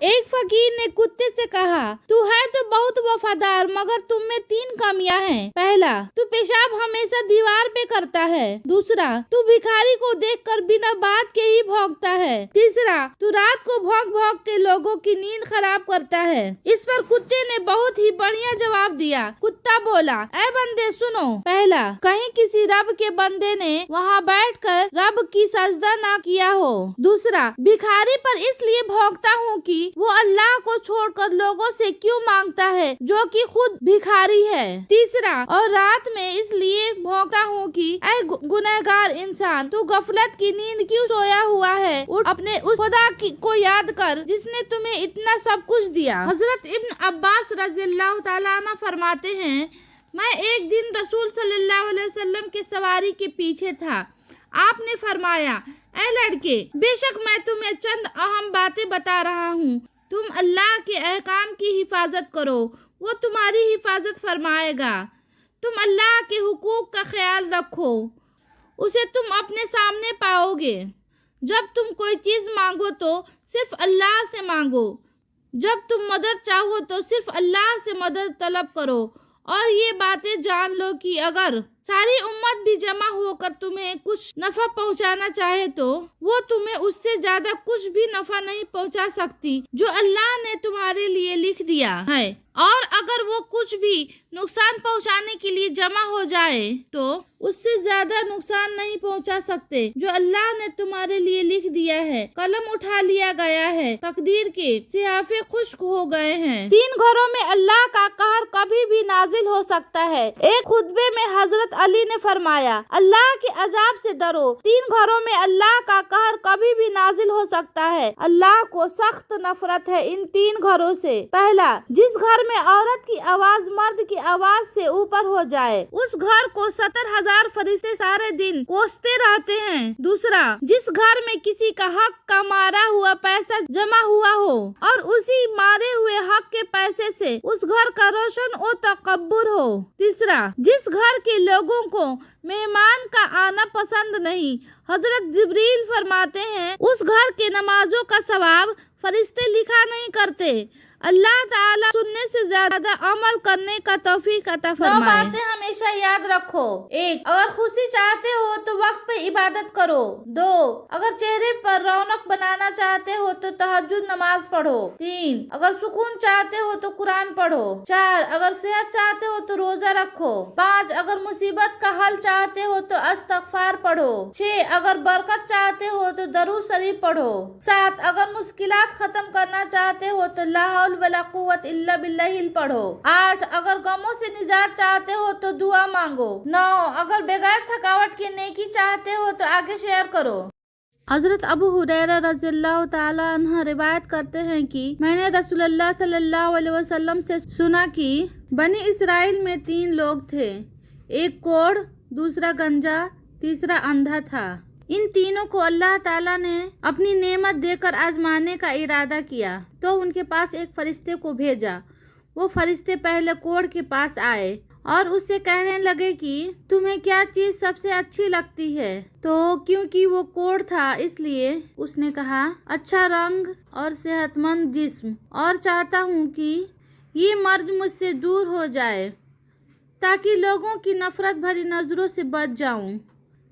एक फकीर ने कुत्ते से कहा, तू है तो बहुत वफादार, मगर तुम में 3 कमियां हैं। पहला, तू पेशाब हमेशा दीवार पे करता है। दूसरा, तू भिखारी को देखकर बिना बात के ही भौंकता है। तीसरा, तू रात को भौंक भौंक के लोगों की नींद खराब करता है। इस पर कुत्ते ने बहुत ही बढ़िया जवाब दिया। कुत्ता बोला, ऐ बंदे सुनो, पहला, कहीं किसी रब के बंदे ने वहाँ बैठकर रब की सजदा ना किया हो। दूसरा, भिखारी पर इसलिए भौंकता हूँ कि वो अल्लाह को छोड़कर लोगों से क्यों मांगता है जो कि खुद भिखारी है। तीसरा, और रात में इसलिए भौंकता हूँ कि ऐ गुनहगार इंसान, तू गफलत की नींद क्यों सोया हुआ है। उठ, अपने उस खुदा को याद कर जिसने तुम्हें इतना सब कुछ दिया। हजरत इब्न अब्बास रज़ियल्लाहु ताला अन्हु फरमाते हैं, मैं एक दिन रसूल सल्लल्लाहु अलैहि वसल्लम के सवारी के पीछे था। आपने फरमाया, ऐ लड़के, बेशक मैं तुम्हें चंद अहम बातें बता रहा हूँ। तुम अल्लाह के अहकाम की हिफाजत करो, वो तुम्हारी हिफाजत फरमाएगा। तुम अल्लाह के हुकूक का ख्याल रखो, उसे तुम अपने सामने पाओगे। जब तुम कोई चीज मांगो तो सिर्फ अल्लाह से मांगो। जब तुम मदद चाहो तो सिर्फ अल्लाह से मदद तलब करो। और ये बातें जान लो कि अगर सारी उम्मत भी जमा होकर तुम्हें कुछ नफा पहुंचाना चाहे तो वो तुम्हें उससे ज्यादा कुछ भी नफा नहीं पहुंचा सकती जो अल्लाह ने तुम्हारे लिए लिख दिया है। और अगर वो कुछ भी नुकसान पहुंचाने के लिए जमा हो जाए तो उससे ज्यादा नुकसान नहीं पहुंचा सकते जो अल्लाह ने तुम्हारे लिए लिख दिया है। कलम उठा लिया गया है, तकदीर के सिहाफे खुश्क हो गए हैं। 3 घरों में अल्लाह का कहर कभी भी नाजिल हो सकता है। एक खुतबे में हजरत अली ने फरमाया, अल्लाह के अजाब से डरो। 3 घरों में अल्लाह का कहर कभी भी नाजिल हो सकता है। अल्लाह को सख्त नफरत है इन 3 घरों से। पहला, जिस घर में औरत की आवाज मर्द की आवाज से ऊपर हो जाए, उस घर को 70,000 फरिश्ते सारे दिन कोसते रहते हैं। दूसरा, जिस घर में किसी का हक का मारा हुआ पैसा जमा हुआ हो और उसी मारे हुए हक के पैसे से उस घर का रोशन और तकब्बुर हो। तीसरा, जिस घर के लोगों को मेहमान का आना पसंद नहीं। हजरत जिब्रील फरमाते हैं, उस घर के नमाजों का सवाब फरिश्ते लिखा नहीं करते। अल्लाह ताला सुनने से ज्यादा अमल करने का तौफीक अता फरमाए। 9 बातें हमेशा याद रखो। 1, अगर खुशी चाहते हो तो वक्त पे इबादत करो। 2, अगर चेहरे पर रौनक बनाना चाहते हो तो तहज्जुद नमाज पढ़ो। 3, अगर सुकून चाहते हो तो कुरान पढ़ो। 4, अगर सेहत चाहते हो तो रोजा रखो। 5, अगर मुसीबत का हल चाहते हो तो इस्तगफार पढ़ो। 6, अगर बरकत चाहते हो तो दरूद शरीफ पढ़ो। 7, अगर मुश्किलात खत्म करना चाहते हो तो ला हौल वला कुव्वत इल्ला बिल्लाहिल पढ़ो। 8, अगर गमों से निजात चाहते हो तो दुआ मांगो। 9, अगर बगैर थकावट के नेकी चाहते हो तो आगे शेयर करो। हजरत अबू हुरैरा रज़ियल्लाहु ताला अन्हु रिवायत करते हैं कि मैंने रसूलुल्लाह सल्लल्लाहु अलैहि वसल्लम से सुना कि बनी इसराइल में 3 लोग थे। एक कोढ़, दूसरा गंजा, तीसरा अंधा था। इन तीनों को अल्लाह ताला ने अपनी नेमत देकर आजमाने का इरादा किया तो उनके पास एक फरिश्ते को भेजा। वो फरिश्ते पहले कोढ़ के पास आए और उससे कहने लगे कि तुम्हें क्या चीज सबसे अच्छी लगती है। तो क्योंकि वो कोढ़ था इसलिए उसने कहा, अच्छा रंग और सेहतमंद जिस्म, और चाहता हूँ कि ये मर्ज मुझसे दूर हो जाए ताकि लोगों की नफरत भरी नजरों से बच जाऊं।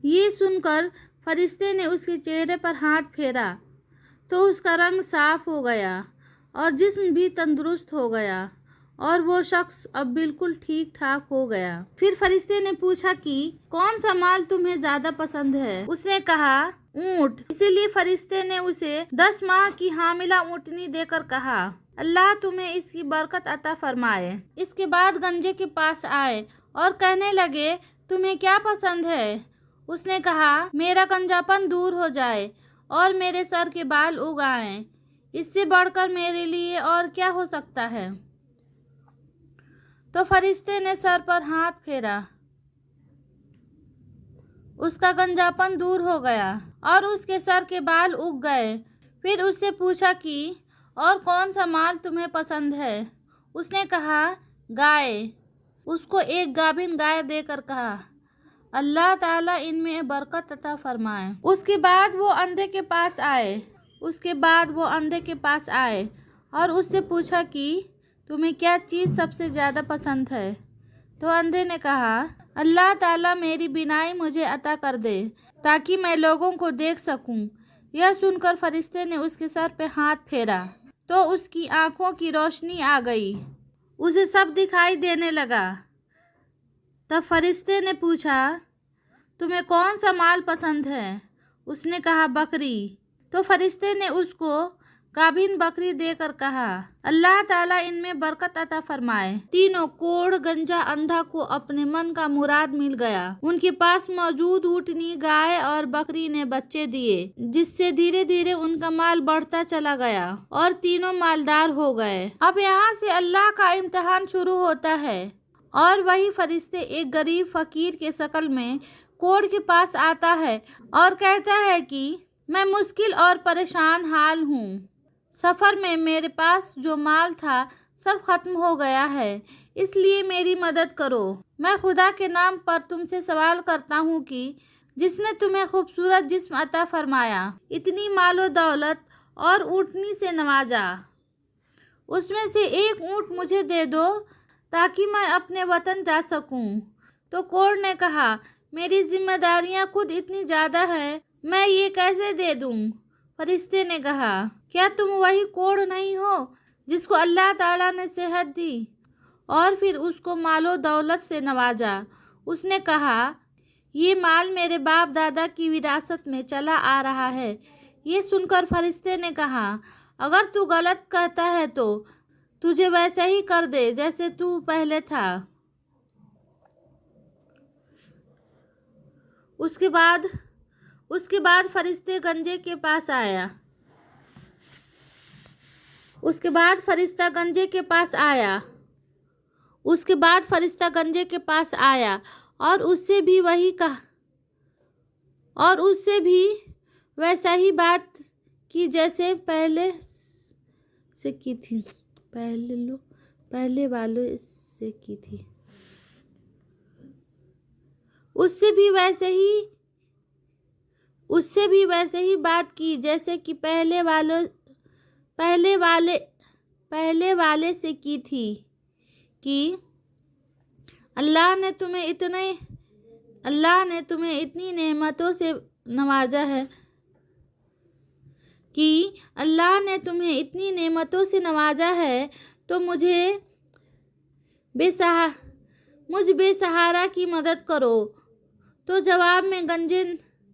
ये सुनकर फरिश्ते ने उसके चेहरे पर हाथ फेरा तो उसका रंग साफ हो गया और जिस्म भी तंदुरुस्त हो गया और वो शख्स अब बिल्कुल ठीक ठाक हो गया। फिर फरिश्ते ने पूछा कि कौन सा माल तुम्हें ज्यादा पसंद है। उसने कहा, ऊंट। इसीलिए फरिश्ते ने उसे 10 माह की हामिला ऊँटनी देकर कहा, अल्लाह तुम्हें इसकी बरकत अता फरमाए। इसके बाद गंजे के पास आए और कहने लगे, तुम्हें क्या पसंद है। उसने कहा, मेरा गंजापन दूर हो जाए और मेरे सर के बाल उग आएं। इससे बढ़कर मेरे लिए और क्या हो सकता है। तो फरिश्ते ने सर पर हाथ फेरा, उसका गंजापन दूर हो गया और उसके सर के बाल उग गए। फिर उससे पूछा कि और कौन सा माल तुम्हें पसंद है। उसने कहा, गाय। उसको एक गाभिन गाय देकर कहा, अल्लाह ताला इनमें बरकत अता फरमाए। उसके बाद वो अंधे के पास आए اور اس سے پوچھا کہ تمہیں کیا چیز سب سے زیادہ پسند ہے؟ تو اندھے نے کہا اللہ تعالیٰ میری بینائی مجھے عطا کر دے تاکہ میں لوگوں کو دیکھ سکوں۔ یہ سن کر فرشتے نے اس کے سر پہ ہاتھ پھیرا تو اس کی آنکھوں کی روشنی آ گئی، اسے سب دکھائی دینے لگا۔ تب فرشتے نے پوچھا تمہیں کون سا مال پسند ہے؟ اس نے کہا بکری۔ تو فرشتے نے اس کو گابھن بکری دے کر کہا اللہ تعالیٰ ان میں برکت عطا فرمائے۔ تینوں کوڑھ گنجا اندھا کو اپنے من کا مراد مل گیا۔ ان کے پاس موجود اونٹنی، گائے اور بکری نے بچے دیے، جس سے دھیرے دھیرے ان کا مال بڑھتا چلا گیا اور تینوں مالدار ہو گئے۔ اب یہاں سے اللہ کا امتحان شروع ہوتا ہے اور وہی فرشتے ایک غریب فقیر کے شکل میں کوڑھ کے پاس آتا ہے اور کہتا ہے کہ میں مشکل اور پریشان حال ہوں۔ سفر میں میرے پاس جو مال تھا سب ختم ہو گیا ہے، اس لیے میری مدد کرو۔ میں خدا کے نام پر تم سے سوال کرتا ہوں کہ جس نے تمہیں خوبصورت جسم عطا فرمایا، اتنی مال و دولت اور اونٹنی سے نوازا، اس میں سے ایک اونٹ مجھے دے دو تاکہ میں اپنے وطن جا سکوں۔ تو کوڑھ نے کہا میری ذمہ داریاں خود اتنی زیادہ ہیں، میں یہ کیسے دے دوں؟ فرشتے نے کہا کیا تم وہی کوڑھ نہیں ہو جس کو اللہ تعالیٰ نے صحت دی اور پھر اس کو مال و دولت سے نوازا؟ اس نے کہا یہ مال میرے باپ دادا کی وراثت میں چلا آ رہا ہے۔ یہ سن کر فرشتے نے کہا اگر تو غلط کہتا ہے تو تجھے ویسا ہی کر دے جیسے تو پہلے تھا۔ اس کے بعد فرشتہ گنجے کے پاس آیا۔ اس کے بعد فرشتہ گنجے کے پاس آیا اور اس سے بھی وہی کہا اور اس سے بھی ویسا ہی بات کی جیسے پہلے سے کی تھی، پہلے والوں سے کی تھی۔ اس سے بھی ویسے ہی بات کی جیسے کہ پہلے والے سے کی تھی کہ اللہ نے تمہیں اتنی نعمتوں سے نوازا ہے تو مجھ بے سہارا کی مدد کرو۔ تو جواب میں گنجے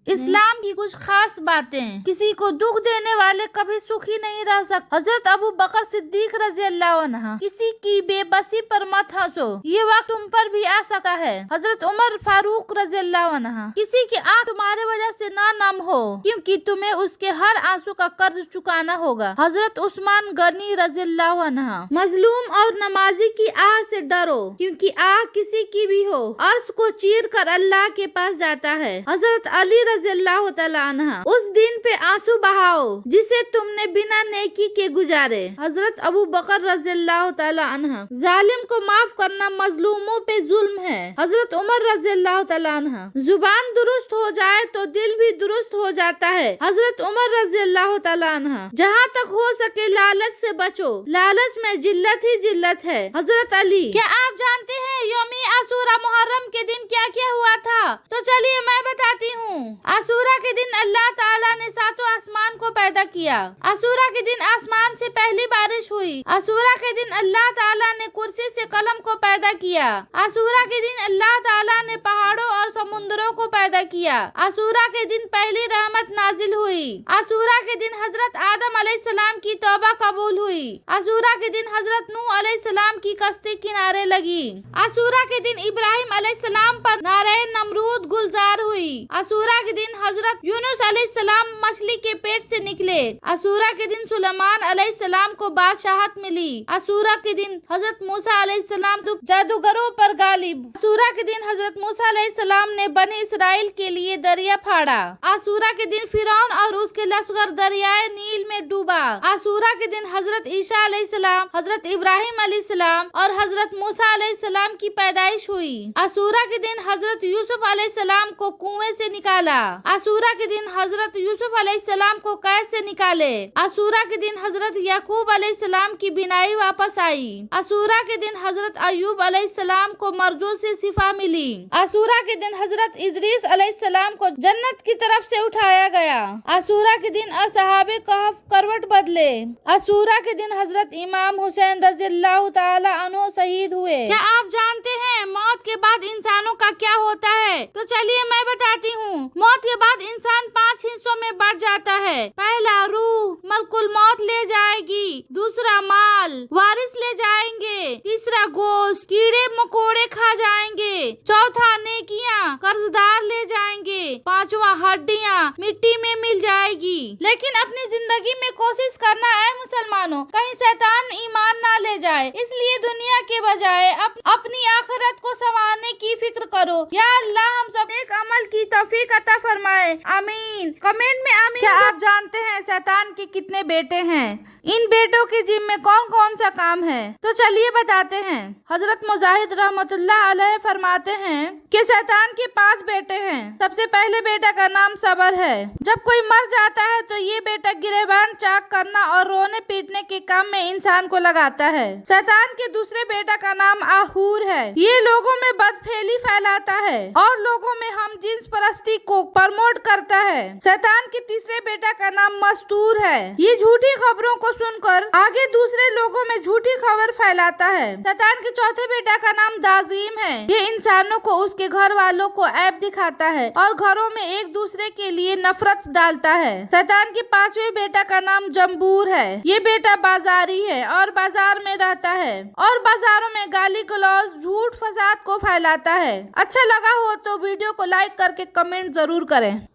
اسلام کی کچھ خاص باتیں۔ کسی کو دکھ دینے والے کبھی سکھی نہیں رہ سکتے۔ حضرت ابو بکر صدیق رضی اللہ عنہ کسی کی بے بسی پر مت ہنسو، یہ وقت تم پر بھی آ سکتا ہے۔ حضرت عمر فاروق رضی اللہ عنہ کسی کی آنکھ تمہارے وجہ سے نہ نم ہو، کیونکہ تمہیں اس کے ہر آنسو کا قرض چکانا ہوگا۔ حضرت عثمان غنی رضی اللہ عنہ مظلوم اور نمازی کی آہ سے ڈرو، کیونکہ آہ کسی کی بھی ہو عرش کو چیر کر اللہ کے پاس جاتا ہے۔ حضرت علی رضی اللہ تعالیٰ عنہ اس دن پہ آنسو بہاؤ جسے تم نے بنا نیکی کے گزارے۔ حضرت ابو بکر رضی اللہ تعالیٰ عنہ ظالم کو معاف کرنا مظلوموں پہ ظلم ہے۔ حضرت عمر رضی اللہ تعالیٰ عنہ زبان درست ہو جائے تو دل بھی درست ہو جاتا ہے۔ حضرت عمر رضی اللہ تعالیٰ عنہ جہاں تک ہو سکے لالچ سے بچو، لالچ میں ذلت ہی ذلت ہے۔ حضرت علی کیا آپ جانتے ہیں یوم عاشورہ محرم کے دن کیا کیا ہوا تھا؟ تو چلیے میں بتاتی ہوں۔ عاشورہ کے دن اللہ تعالیٰ نے ساتوں آسمان کو پیدا کیا۔ عاشورہ کے دن آسمان سے پہلی بارش ہوئی۔ عاشورہ کے دن اللہ تعالیٰ نے کرسی سے قلم کو پیدا کیا۔ عاشورہ کے دن اللہ تعالیٰ نے پہاڑوں اور سمندروں کو پیدا کیا۔ عاشورہ کے دن پہلی رحمت نازل ہوئی۔ عاشورہ کے دن حضرت آدم علیہ السلام کی توبہ قبول ہوئی۔ عاشورہ کے دن حضرت نوح علیہ السلام کی کشتی کنارے لگی۔ عاشورہ کے دن ابراہیم علیہ السلام پر نعرہ نمرود گلزار ہوئی۔ عاشورہ کے دن حضرت یونس علیہ السلام مچھلی کے پیٹ سے نکلے۔ عاشورہ کے دن سلیمان علیہ السلام کو بادشاہت ملی۔ عاشورہ کے دن حضرت موسیٰ علیہ السلام جادوگروں پر غالب۔ عاشورہ کے دن حضرت موسیٰ علیہ السلام نے بنی اسرائیل کے لیے دریا پھاڑا۔ عاشورہ کے دن فرعون اور اس کے لشکر دریائے نیل میں ڈوبا۔ عاشورہ کے دن حضرت عیسیٰ علیہ السلام، حضرت ابراہیم علیہ السلام اور حضرت موسیٰ علیہ السلام کی پیدائش ہوئی۔ عاشورہ کے دن حضرت یوسف علیہ السلام کو کنویں سے نکالا۔ किया। आशूरा के दिन हजरत यूसुफ अलैहिस्सलाम को कैद से निकाले। आशूरा के दिन हजरत याकूब अलैहिस्सलाम की बीनाई वापस आई। आशूरा के दिन हजरत अय्यूब अलैहिस्सलाम को मर्जों से शिफा मिली। आशूरा के दिन हजरत इदरीस अलैहिस्सलाम को जन्नत की तरफ से उठाया गया। आशूरा के दिन असहाबे कहफ करवट बदले। आशूरा के दिन हजरत इमाम हुसैन रज़ियल्लाहु ताला अन्हु शहीद हुए। क्या आप जानते हैं मौत के बाद इंसानों का क्या होता है? तो चलिए मैं बताती हूँ। मौत के बाद इंसान 5 हिस्सों में बढ़ जाता है। पहला, रूह मलकुल मौत ले जाएगी। दूसरा, माल वारिस ले जाएंगे। तीसरा, गोश्त कीड़े मकोड़े खा जाएंगे। चौथा, नेकियां कर्जदार ले जाएंगे। पांचवा, हड्डियां मिट्टी में मिल जाएगी। लेकिन अपनी जिंदगी में कोशिश करना है मुसलमानों, कहीं शैतान ईमान ना ले जाए। इसलिए दुनिया के बजाय अपनी आखिरत को संवारने की फिक्र करो। या अल्लाह हम सब एक अमल की तौफीक अता फरमाए, आमीन। कमेंट में आमीन। क्या आप जानते हैं शैतान के कितने बेटे हैं? इन बेटों के जिम्मे कौन कौन सा काम है? तो चलिए बताते हैं। हजरत मुजाहिद रहमतुल्लाह अलैह फरमाते हैं कि शैतान के 5 बेटे हैं। सबसे पहले बेटा का नाम सबर है। जब कोई मर जाता है तो ये बेटा गिरेबान चाक करना और रोने पीटने के काम में इंसान को लगाता है। शैतान के दूसरे बेटा का नाम आहूर है। ये लोगों में बदफेली फैलाता है और लोगों में हम जिन्स परस्ती को प्रमोट करता है। शैतान के तीसरे बेटा का नाम मस्तूर है। ये झूठी खबरों को सुनकर आगे दूसरे लोगों में झूठी खबर फैलाता है। शैतान के चौथे बेटा का नाम दाजीम है। ये इंसानों को उसके घर वालों को ऐब दिखाता है और घरों में एक दूसरे के लिए नफरत डालता है। शैतान के 5वें बेटा का नाम जम्बूर है। ये बेटा बाजारी है और बाजार में रहता है और बाजारों में गाली गलौज झूठ फसाद को फैलाता है। अच्छा लगा हो तो वीडियो को लाइक करके कमेंट जरूर करें।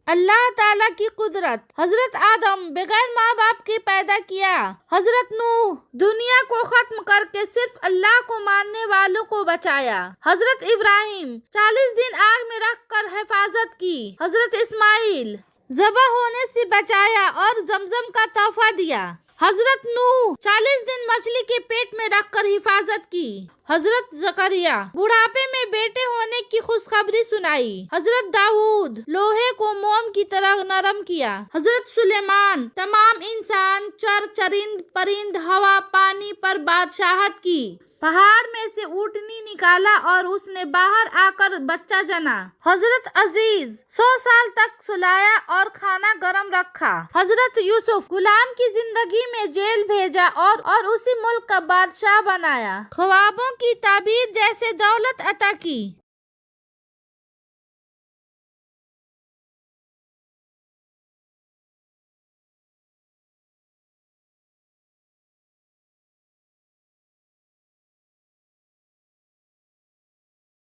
अल्लाह ताला की कुदरत। हजरत आदम बगैर माँ बाप के पैदा किया। हजरत नूह दुनिया को खत्म करके सिर्फ अल्लाह को मानने वालों को बचाया। हजरत इब्राहिम 40 दिन आग में रखकर हिफाजत की। हजरत इस्माइल ज़बह होने से बचाया और जमजम का तोहफा दिया। हजरत नूह 40 दिन मछली के पेट में रखकर हिफाजत की। हजरत जकरिया बुढ़ापे में बेटे होने की खुशखबरी सुनाई। हजरत दाऊद लोहे को मोम की तरह नरम किया। हजरत सुलेमान तमाम इंसान चर चरिंद परिंद हवा पानी पर बादशाहत की। पहाड़ में से ऊँटनी निकाला और उसने बाहर आकर बच्चा जना। हजरत अजीज 100 साल तक सुलाया और खाना गरम रखा। हजरत यूसुफ गुलाम की जिंदगी में जेल भेजा और उसी मुल्क का बादशाह बनाया। ख्वाबों की ताबीर जैसे दौलत अता की।